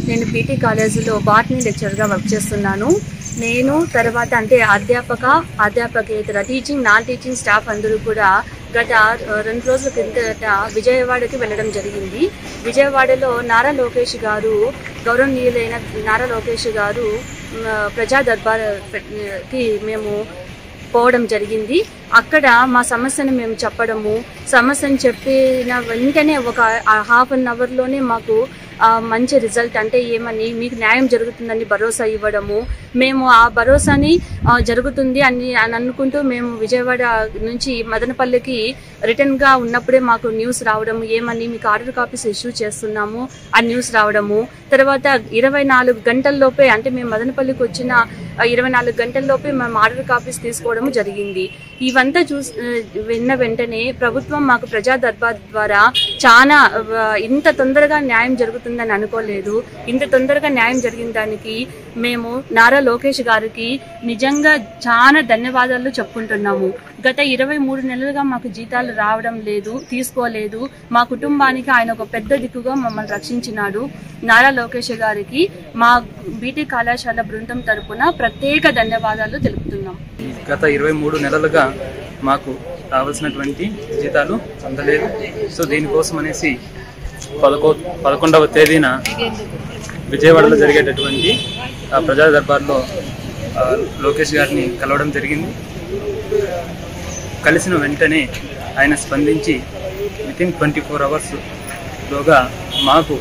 నేను పీటీ కాలేజీలో బాటనీ లెక్చరర్గా వర్క్ చేస్తున్నాను. నేను తర్వాత అంటే అధ్యాపకేతర టీచింగ్ నాన్ టీచింగ్ స్టాఫ్ అందరూ కూడా గత 2 రోజుల కిందట విజయవాడకి వెళ్ళడం జరిగింది. విజయవాడలో నారా లోకేష్ గారు గౌరవనీయులైన నారా లోకేష్ గారు ప్రజా దర్బార్కి మేము పోవడం జరిగింది. అక్కడ మా సమస్యను మేము చెప్పడము, సమస్యను చెప్పిన వెంటనే ఒక హాఫ్ అన్ అవర్లోనే మాకు మంచి రిజల్ట్ అంటే ఏమని మీకు న్యాయం జరుగుతుందని భరోసా ఇవ్వడము, మేము ఆ భరోసాని జరుగుతుంది అని అనుకుంటూ మేము విజయవాడ నుంచి మదనపల్లికి రిటర్న్గా ఉన్నప్పుడే మాకు న్యూస్ రావడము, ఏమని మీకు ఆర్డర్ కాపీస్ ఇష్యూ చేస్తున్నాము ఆ న్యూస్ రావడము. తర్వాత 24 గంటల్లోపే అంటే మేము మదనపల్లికి వచ్చిన 24 గంటల్లోపే మేము ఆర్డర్ కాపీస్ తీసుకోవడం జరిగింది. ఇవంతా విన్న వెంటనే ప్రభుత్వం మాకు ప్రజా దర్బార్ ద్వారా చాలా ఇంత తొందరగా న్యాయం జరుగుతుందని అనుకోలేదు. ఇంత తొందరగా న్యాయం జరిగిన దానికి మేము నారా లోకేష్ గారికి నిజంగా చాలా ధన్యవాదాలు చెప్పుకుంటున్నాము. గత 23 నెలలుగా మాకు జీతాలు రావడం లేదు, తీసుకోలేదు. మా కుటుంబానికి ఆయన ఒక పెద్ద దిక్కుగా మమ్మల్ని రక్షించినాడు. నారా లోకేష్ గారికి మా బీటీ కళాశాల బృందం తరపున ప్రత్యేక ధన్యవాదాలు తెలుపుతున్నాం. గత 23 నెలలుగా మాకు రావాల్సినటువంటి జీతాలు అందలేదు. సో దీనికోసం అనేసి 11వ తేదీన విజయవాడలో జరిగేటటువంటి ప్రజా దర్బార్లో లోకేష్ గారిని కలవడం జరిగింది. కలిసిన వెంటనే ఆయన స్పందించి వితిన్ 24 అవర్స్ లోగా మాకు